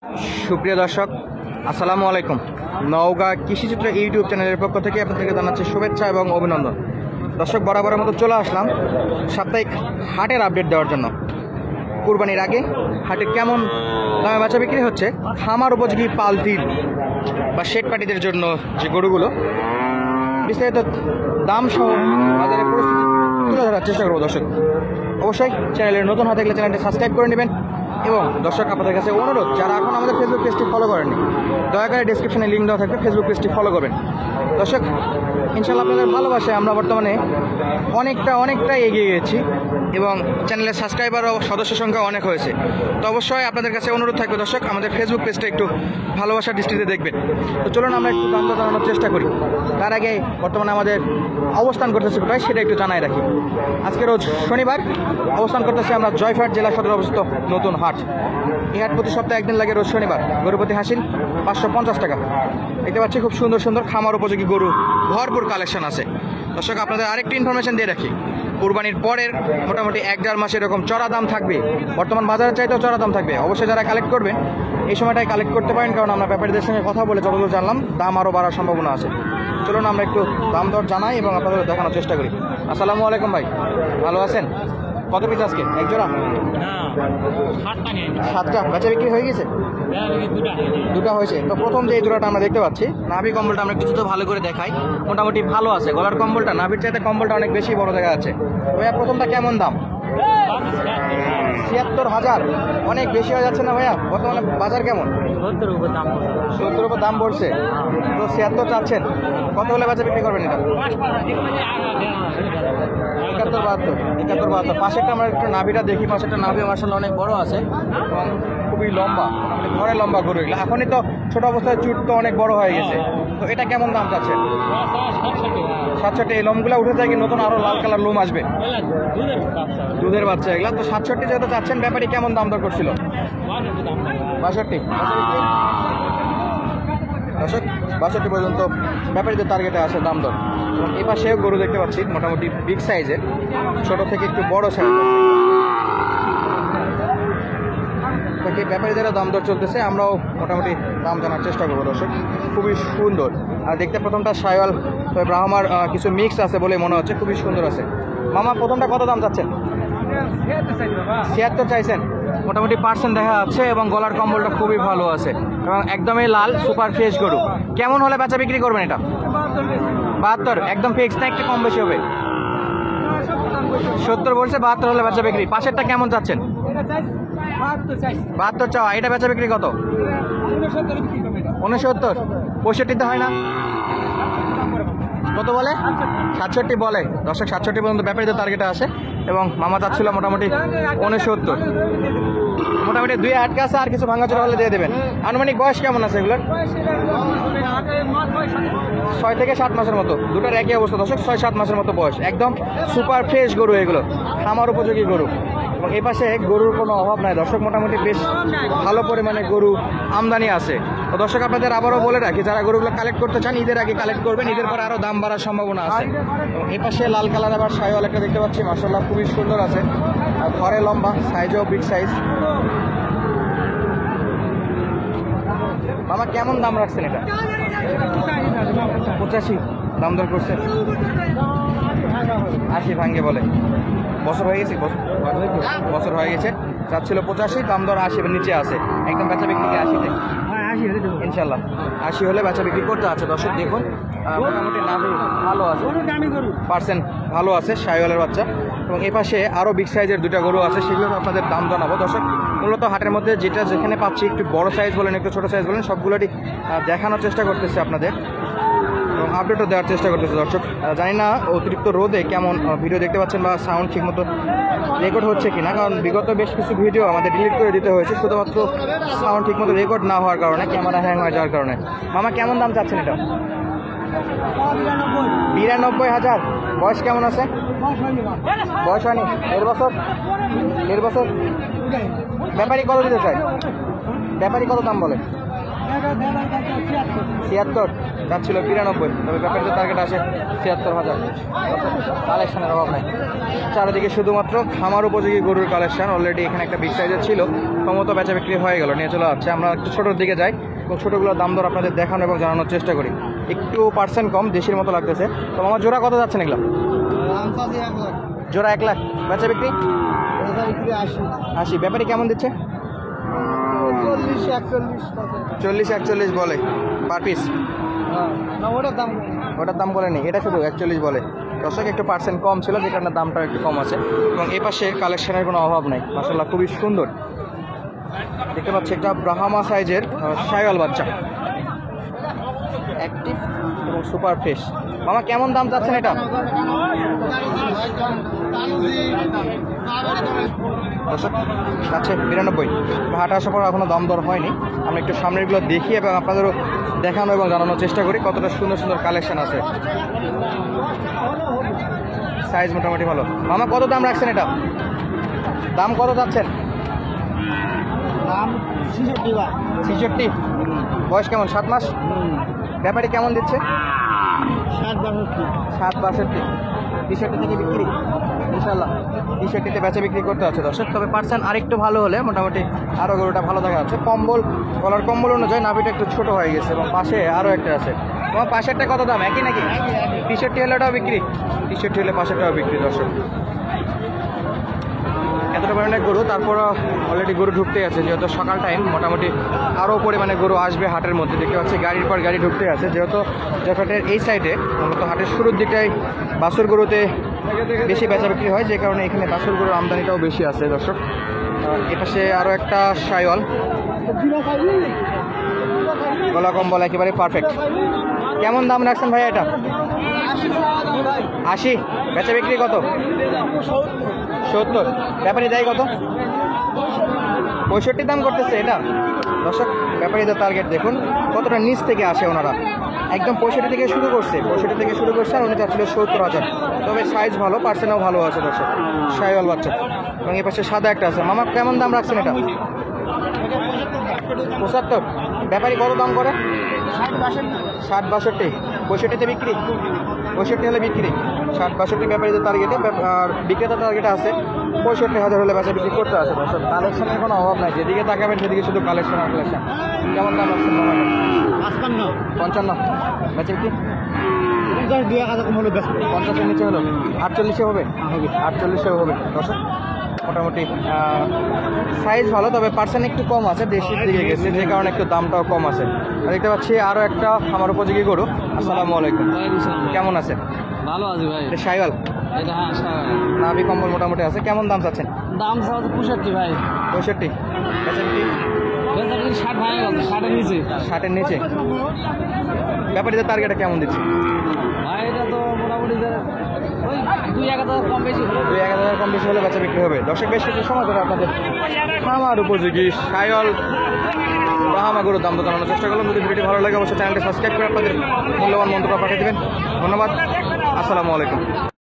সুপ্রিয় দর্শক, আসসালামু আলাইকুম। নওগাঁ কৃষিচিত্র ইউটিউব চ্যানেলের পক্ষ থেকে আপনাদেরকে জানাচ্ছি শুভেচ্ছা এবং অভিনন্দন। দর্শক, বরাবরের মতো চলে আসলাম সাপ্তাহিক হাটের আপডেট দেওয়ার জন্য। কুরবানির আগে হাটে কেমন দামে বেচা বিক্রি হচ্ছে, খামার উপযোগী পালতির বা শেড পাটিদের জন্য যে গরুগুলো, বিস্তারিত দাম সহ বাজারের পরিস্থিতি তুলে ধরার চেষ্টা করবো। দর্শক, অবশ্যই চ্যানেলের নতুন হয়ে থাকলে চ্যানেলটি সাবস্ক্রাইব করে নেবেন। এবং দর্শক, আপনাদের কাছে অনুরোধ, যারা এখন আমাদের ফেসবুক পেজটি ফলো করেননি, দয়া করে ডিসক্রিপশনে লিঙ্ক দেওয়া থাকবে, ফেসবুক পেজটি ফলো করবেন। দর্শক, ইনশাআল্লাহ আপনাদের ভালোবাসায় আমরা বর্তমানে অনেকটাই এগিয়ে গেছি এবং চ্যানেলের সাবস্ক্রাইবার ও সদস্য সংখ্যা অনেক হয়েছে। তো অবশ্যই আপনাদের কাছে অনুরোধ থাকবে দর্শক, আমাদের ফেসবুক পেজটা একটু ভালোবাসার দৃষ্টিতে দেখবেন। তো চলুন আমরা একটু দাম জানানোর চেষ্টা করি। তার আগে বর্তমানে আমাদের অবস্থান করতেছে কোথায় সেটা একটু জানাই রাখি। আজকে রোজ শনিবার, অবস্থান করতেছে আমরা জয়ফাট জেলা সদর অবস্থিত নতুন হাট। এই হাট প্রতি সপ্তাহে একদিন লাগে, রোজ শনিবার। গরুপতি হাসিল 550 টাকা। দেখতে পাচ্ছি খুব সুন্দর সুন্দর খামার উপযোগী গরু ভরপুর কালেকশন আছে। দর্শক, আপনাদের আরেকটি ইনফরমেশন দিয়ে রাখি, কুরবানির পরের মোটামুটি 1-1.5 মাস এরকম চড়া দাম থাকবে। বর্তমান বাজারের চাইতেও চড়া দাম থাকবে। অবশ্যই যারা কালেক্ট করবেন এই সময়টাই কালেক্ট করতে পারেন, কারণ আমরা ব্যাপারীদের সঙ্গে কথা বলে যতদূর জানলাম দাম আরও বাড়ার সম্ভাবনা আছে। চলুন আমরা একটু দাম দর জানাই এবং আপনাদের দেখানোর চেষ্টা করি। আসসালামু আলাইকুম ভাই, ভালো আছেন? কত পিস আজকে? এক জোড়া? 7টা বেচা বিক্রি হয়ে গেছে? দুটা হয়েছে। তো প্রথম যে জোড়াটা আমরা দেখতে পাচ্ছি, নাভি কম্বলটা আমরা কিছু তো ভালো করে দেখাই, মোটামুটি ভালো আছে। গলার কম্বলটা নাভির চাইতে কম্বলটা অনেক বেশি বড় দেখা যাচ্ছে। ভাইয়া, প্রথমটা কেমন দাম? ৭৬,০০০। অনেক বেশি হয়ে যাচ্ছে না ভাইয়া? বর্তমানে বাজার কেমন? ৭০ উপর দাম পড়ছে। তো ৭৬ চাচ্ছেন, কত হলে বেচা বিক্রি করবেন এটা? ৭১-৭২। পাশেরটা আমরা একটু নাভিটা দেখি। পাশেরটা নাভি মাশাআল্লাহ অনেক বড় আছে এবং খুবই লম্বা, মানে ঘরে লম্বা গরু এগুলো। এখনই তো ছোট অবস্থায় চুট তো অনেক বড় হয়ে গেছে। তো এটা কেমন দাম চাচ্ছেন? ৬৭। এই লোমগুলো উঠে যায় কি নতুন আরো লাল কালার লোম আসবে? দুধের বাচ্চা এগুলা। তো ৬৭ যেহেতু চাচ্ছেন, ব্যাপারী কেমন দাম দর করছিল? ৬২। ৬২ পর্যন্ত ব্যাপারীদের টার্গেটে আসে দাম দর। এবং এই পাশে গরু দেখতে পাচ্ছি মোটামুটি বিগ সাইজের, ছোট থেকে একটু বড় সাইজ আছে। ব্যাপারীদেরও দাম দর চলতেছে, আমরাও মোটামুটি দাম জানার চেষ্টা করবো। দর্শক, খুবই সুন্দর। আর দেখতে প্রথমটা শায়াল, তবে ব্রাহ্মার কিছু মিক্স আছে বলে মনে হচ্ছে, খুবই সুন্দর আছে। মামা, প্রথমটা কত দাম চাচ্ছেন? ৭৬ চাইছেন। মোটামুটি পার্সেন্ট দেখা যাচ্ছে এবং গলার কম্বলটা খুবই ভালো আছে এবং একদমই লাল, সুপার ফ্রেশ গরু। কেমন হলে বেচা বিক্রি করবেন এটা? ৭২। একদম ফিক্স না একটু কম বেশি হবে? ৭০ বলছে, ৭২ হলে বেচা বিক্রি। পাশেরটা কেমন চাচ্ছেন? ৭২ চাওয়া। এটা বেচা বিক্রি কত? ৬৯। ৬৫ হয় না? কত বলে? ৬৭ বলে। দর্শক, ৬৭ পর্যন্ত ব্যাপারীদের টার্গেটে আসে এবং মামা চাচ্ছিল মোটামুটি ৬৯। মোটামুটি 2 আটকে আছে, আর কিছু ভাঙাচোরা হলে দিয়ে দেবেন। আনুমানিক বয়স কেমন আছে এগুলোর? 6 থেকে 7 মাসের মতো। দুটার একই অবস্থা দর্শক, 6-7 মাসের মতো বয়স। একদম সুপার ফ্রেশ গরু এগুলো, খামার উপযোগী গরু। এবং এই পাশে গরুর কোনো অভাব নাই দর্শক, মোটামুটি বেশ ভালো পরিমাণে গরু আমদানি আছে। তো দর্শক, আপনাদের আবারও বলে রাখি, যারা গরুগুলো কালেক্ট করতে চান ঈদের আগে কালেক্ট করবেন, ঈদের পরে আরও দাম বাড়ার সম্ভাবনা আছে। এবং এই পাশে লাল কালার আবার শায়াল একটা দেখতে পাচ্ছি, মাশাআল্লাহ খুবই সুন্দর আছে, আর ঘরে লম্বা, সাইজও বিগ সাইজ। মামা, কেমন দাম রাখছেন এটা? 85 দাম দর করছেন। 80 ভাঙ্গে বলে। বছর হয়ে গেছে? বছর হয়ে গেছে। চাচ্ছিল 85, দাম দর 80 নিচে আছে। একদম বেচা বিক্রি 80-তে ইনশাল্লাহ। 80 হলে বেচা বিক্রি করতে আছে। দর্শক দেখুন, মোটামুটি নাভি ভালো আছে, পার্সেন্ট ভালো আছে, শায়ালের বাচ্চা। এবং এই পাশে আরও বিগ সাইজের 2টা গরু আছে, সেগুলো আপনাদের দাম জানাবো। দর্শক, মূলত হাটের মধ্যে যেটা যেখানে পাচ্ছি, একটু বড় সাইজ বলেন একটু ছোটো সাইজ বলেন, সবগুলোটি দেখানোর চেষ্টা করতেছে আপনাদের এবং আপডেটও দেওয়ার চেষ্টা করতেছে। দর্শক, জানি না অতিরিক্ত রোদে কেমন ভিডিও দেখতে পাচ্ছেন বা সাউন্ড ঠিকমতো রেকর্ড হচ্ছে কিনা, কারণ বিগত বেশ কিছু ভিডিও আমাদের ডিলিট করে দিতে হয়েছে শুধুমাত্র সাউন্ড ঠিকমতো রেকর্ড না হওয়ার কারণে, ক্যামেরা হ্যাং হয়ে যাওয়ার কারণে। মামা, কেমন দাম চাচ্ছেন এটা? ৯২,০০০। বয়স কেমন আছে? বয়স হয়নি, ১.৫ বছর। ব্যাপারী কত দিতে চায়? ব্যাপারী কত দাম বলে? ছিয়াত্তর, দাম ছিল 92, তবে ব্যাপারীতে টার্গেট আসে ৭৬,০০০। কালেকশনের অভাব নাই, চারিদিকে শুধুমাত্র খামার উপযোগী গরুর কালেকশন। অলরেডি এখানে একটা বিগ সাইজের ছিল, ক্রমত বেচা বিক্রি হয়ে গেল, নিয়ে চলে যাচ্ছে। আমরা একটু ছোটোর দিকে যাই এবং ছোটোগুলোর দাম দর আপনাদের দেখানো এবং জানানোর চেষ্টা করি। একটু পার্সেন্ট কম, দেশির মতো লাগতেছে। তো আমার জোড়া কত যাচ্ছেন এগুলো? জোড়া 1 লাখ, বেচা বিক্রি 80। ব্যাপারী কেমন দিচ্ছে? 40-41 বলে পার পিস। ওটার দাম বলেনি, এটা শুধু 41 বলে। দর্শক একটু পার্সেন্ট কম ছিল, যে কারণে দামটা একটু কম আছে। এবং এই পাশে কালেকশনের কোনো অভাব নাই, মাশাআল্লাহ খুবই সুন্দর। দেখতে পাচ্ছি একটা ব্রাহ্মা সাইজের শাইওয়াল বাচ্চা, অ্যাক্টিভ এবং সুপার ফ্রেশ। মামা কেমন দাম চাচ্ছেন এটা? দর্শক যাচ্ছে 92। হাট আসার পর এখনো দাম দর হয়নি। আমরা একটু সামনেরগুলো দেখি এবং আপনাদেরও দেখানো এবং জানানোর চেষ্টা করি কতটা সুন্দর সুন্দর কালেকশন আছে। সাইজ মোটামুটি ভালো। মামা কত দাম রাখছেন এটা? দাম কত যাচ্ছেন? দাম 66। বয়স কেমন? 7 মাস। ব্যাপারী কেমন দিচ্ছে? 7-62। 63 থেকে বিক্রি ইনশাল্লাহ। 63তে বেচা বিক্রি করতে হচ্ছে দর্শক। তবে পার্সেন্ট আরেকটু ভালো হলে মোটামুটি আরও গরুটা ভালো দেখা যাচ্ছে। কম্বল, গলার কম্বল অনুযায়ী নাভিটা একটু ছোটো হয়ে গেছে এবং পাশে আরও একটা আছে। তোমার পাশেরটা কত দাম? একই নাকি? 63 হলে ওটাও বিক্রি, 63 হলে পাশেরটাও বিক্রি দর্শক। এতটা পরিমাণে গরু, তারপর অলরেডি গরু ঢুকতে আছে, যেহেতু সকাল টাইম মোটামুটি আরও পরিমাণে গরু আসবে হাটের মধ্যে। দেখতে পাচ্ছি গাড়ির পর গাড়ি ঢুকতে আছে, যেহেতু জয়ফাটের এই সাইডে মূলত হাটের শুরুর দিকটাই বাছুর গরুতে বেশি বেচা বিক্রি হয়, যে কারণে এখানে বাছুর গরুর আমদানিটাও বেশি আছে দর্শক। এপাশে আরও একটা শাইওয়াল, গলা কম্বল একেবারে পারফেক্ট। কেমন দাম রাখছেন ভাই এটা? 80। বেচা বিক্রি কত? 70। ব্যাপারী দেয় কত? 65 দাম করতেছে এটা দর্শক। ব্যাপারীদের টার্গেট দেখুন কতটা নিচ থেকে আসে ওনারা, একদম 65 থেকে শুরু করছে, 65 থেকে শুরু করছে। আর উনি চাচ্ছিল 70,000। তবে সাইজ ভালো, পার্সেন্টও ভালো আছে দর্শক, শাইওয়াল বাচ্চা। এবং এ পাশে সাদা একটা আছে। মামা কেমন দাম রাখছেন এটা? 75। ব্যাপারী কত দাম করে? 60-62। 65তে বিক্রি, 65 হলে বিক্রি। 60-62 ব্যাপারীদের টার্গেটে, আর বিক্রেতার টার্গেটে আছে 65,000 হলে বেচা বিক্রি করতে আছে দর্শক। কালেকশনের কোনো অভাব নাই, যেদিকে তাকাবেন সেদিকে শুধু কালেকশন আর কালেকশন। কেমন দাম রাখছেন মামা? 55। বেচা বিক্রি 50-এর নিচে হলো 48 হবে, 48 হবে দর্শক। মোটামুটি সাইজ ভালো, তবে পার্সেন্ট একটু কম আছে, দেশির দিকে গেছে, যে কারণে একটু দামটাও কম আছে। দেখতে পাচ্ছি আরও একটা আমার উপযোগী গরু। আসসালামু আলাইকুম, কেমন আছে? ভালো আছে ভাই। শাইওয়াল, এটা হ্যাঁ নাভি কম্বল মোটামুটি আছে। কেমন দাম চাচ্ছেন? দাম 65 ভাই। 65। বেচা বিক্রি 60 ভাই, 60-এর নিচে। 60-এর নিচে। ব্যাপারীদের টার্গেটটা কেমন দিচ্ছে ভাই? এটা তো মোটামুটি ওই 2-1,000 কম বেশি, 2-1,000 কম বেশি হলে বেচা বিক্রি হবে দর্শক। বেশ কিছু সময় ধরে আপনাদের খামার উপযোগী শাইওয়াল ব্রাহ্মা গরুর দাম তো জানানোর চেষ্টা করলাম। যদি ভিডিওটি ভালো লাগে অবশ্যই চ্যানেলটি সাবস্ক্রাইব করে আপনাদের মূল্যবান মন্তব্য পাঠিয়ে দেবেন। ধন্যবাদ, আসসালামু আলাইকুম।